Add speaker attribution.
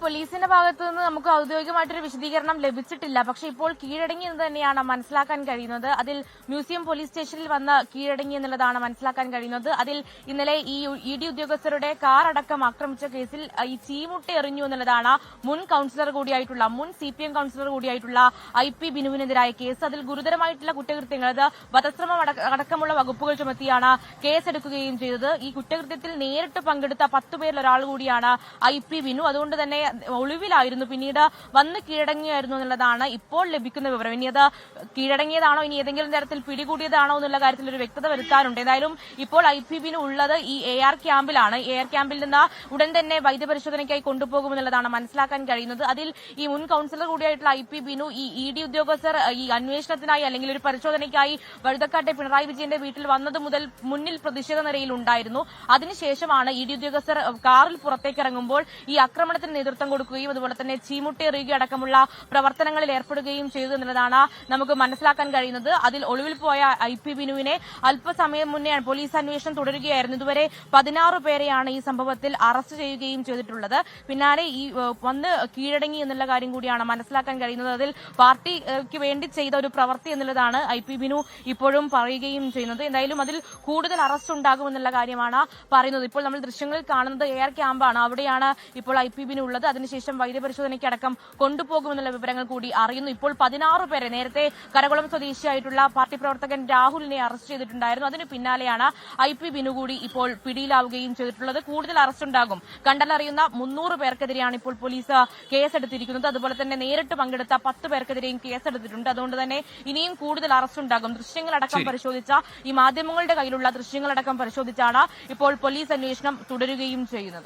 Speaker 1: പോലീസിന്റെ ഭാഗത്തു നിന്ന് നമുക്ക് ഔദ്യോഗികമായിട്ടൊരു വിശദീകരണം ലഭിച്ചിട്ടില്ല. പക്ഷേ ഇപ്പോൾ കീഴടങ്ങി എന്ന് തന്നെയാണ് മനസ്സിലാക്കാൻ കഴിയുന്നത്. അതിൽ മ്യൂസിയം പോലീസ് സ്റ്റേഷനിൽ വന്ന് കീഴടങ്ങി എന്നുള്ളതാണ് മനസ്സിലാക്കാൻ കഴിയുന്നത്. അതിൽ ഇന്നലെ ഈ ED ഉദ്യോഗസ്ഥരുടെ കാർ അടക്കം ആക്രമിച്ച കേസിൽ ഈ ചീമുട്ട എറിഞ്ഞു എന്നുള്ളതാണ് മുൻ CPM കൌൺസിലർ കൂടിയായിട്ടുള്ള IP ബിനുവിനെതിരായ കേസ്. അതിൽ ഗുരുതരമായിട്ടുള്ള കുറ്റകൃത്യങ്ങൾ, അത് വധശ്രമം അടക്കമുള്ള വകുപ്പുകൾ ചുമത്തിയാണ് കേസെടുക്കുകയും ചെയ്തത്. ഈ കുറ്റകൃത്യത്തിൽ നേരിട്ട് പങ്കെടുത്ത 10 പേരിൽ ഒരാൾ കൂടിയാണ് IP ബിനു. അതുകൊണ്ട് തന്നെ ഒളിവിലായിരുന്നു, പിന്നീട് വന്ന് കീഴടങ്ങിയായിരുന്നു എന്നുള്ളതാണ് ഇപ്പോൾ ലഭിക്കുന്ന വിവരം. ഇനി അത് കീഴടങ്ങിയതാണോ, ഇനി ഏതെങ്കിലും തരത്തിൽ പിടികൂടിയതാണോ എന്നുള്ള കാര്യത്തിൽ ഒരു വ്യക്തത വരുത്താനുണ്ട്. ഏതായാലും ഇപ്പോൾ IP ബിനു ഉള്ളത് ഈ AR ക്യാമ്പിലാണ്. AR ക്യാമ്പിൽ നിന്ന് ഉടൻ തന്നെ വൈദ്യപരിശോധനയ്ക്കായി കൊണ്ടുപോകുമെന്നുള്ളതാണ് മനസ്സിലാക്കാൻ കഴിയുന്നത്. അതിൽ ഈ മുൻ കൌൺസിലർ കൂടിയായിട്ടുള്ള IP ബിനു ഈ ED ഉദ്യോഗസ്ഥർ ഈ അന്വേഷണത്തിനായി അല്ലെങ്കിൽ ഒരു പരിശോധനയ്ക്കായി വഴുതക്കാട്ടെ പിണറായി വിജയന്റെ വീട്ടിൽ വന്നത് മുതൽ മുന്നിൽ പ്രതിഷേധ നിരയിൽ ഉണ്ടായിരുന്നു. അതിനുശേഷമാണ് ED ഉദ്യോഗസ്ഥർ കാറിൽ പുറത്തേക്ക് ഇറങ്ങുമ്പോൾ ഈ ആക്രമണത്തിന് നേതൃത്വം കൊടുക്കുകയും അതുപോലെ തന്നെ ചീമുട്ടയെറിയുക അടക്കമുള്ള പ്രവർത്തനങ്ങളിൽ ഏർപ്പെടുകയും ചെയ്തു എന്നുള്ളതാണ് നമുക്ക് മനസ്സിലാക്കാൻ കഴിയുന്നത്. അതിൽ ഒളിവിൽ പോയ IP ബിനുവിനെ അല്പസമയം മുന്നേ പോലീസ് അന്വേഷണം തുടരുകയായിരുന്നു. ഇതുവരെ 16 പേരെയാണ് ഈ സംഭവത്തിൽ അറസ്റ്റ് ചെയ്യുകയും ചെയ്തിട്ടുള്ളത്. പിന്നാലെ ഈ വന്ന് കീഴടങ്ങി എന്നുള്ള കാര്യം കൂടിയാണ് മനസ്സിലാക്കാൻ കഴിയുന്നത്. അതിൽ പാർട്ടിക്ക് വേണ്ടി ചെയ്ത ഒരു പ്രവൃത്തി എന്നുള്ളതാണ് IP ബിനു ഇപ്പോഴും പറയുകയും ചെയ്യുന്നത്. എന്തായാലും അതിൽ കൂടുതൽ അറസ്റ്റ് ഉണ്ടാകുമെന്നുള്ള കാര്യമാണ് പറയുന്നത്. ഇപ്പോൾ നമ്മൾ ദൃശ്യങ്ങളിൽ കാണുന്നത് AR ക്യാമ്പാണ്. അവിടെയാണ് ഇപ്പോൾ IP ബിനു ഉള്ളത്. അതിനുശേഷം വൈദ്യപരിശോധനയ്ക്ക് അടക്കം കൊണ്ടുപോകുമെന്നുള്ള വിവരങ്ങൾ കൂടി അറിയുന്നു. ഇപ്പോൾ 16 പേരെ, നേരത്തെ കരകുളം സ്വദേശിയായിട്ടുള്ള പാർട്ടി പ്രവർത്തകൻ രാഹുലിനെ അറസ്റ്റ് ചെയ്തിട്ടുണ്ടായിരുന്നു. അതിന് പിന്നാലെയാണ് IP ബിനു കൂടി ഇപ്പോൾ പിടിയിലാവുകയും ചെയ്തിട്ടുള്ളത്. കൂടുതൽ അറസ്റ്റ് ഉണ്ടാകും. കണ്ടലറിയുന്ന 300 പേർക്കെതിരെയാണ് ഇപ്പോൾ പോലീസ് കേസെടുത്തിരിക്കുന്നത്. അതുപോലെ തന്നെ നേരിട്ട് പങ്കെടുത്ത 10 പേർക്കെതിരെയും കേസെടുത്തിട്ടുണ്ട്. അതുകൊണ്ട് തന്നെ ഇനിയും കൂടുതൽ അറസ്റ്റ് ഉണ്ടാകും. ദൃശ്യങ്ങളടക്കം പരിശോധിച്ച, ഈ മാധ്യമങ്ങളുടെ കയ്യിലുള്ള ദൃശ്യങ്ങളടക്കം പരിശോധിച്ചാണ് ഇപ്പോൾ പോലീസ് അന്വേഷണം തുടരുകയും ചെയ്യുന്നത്.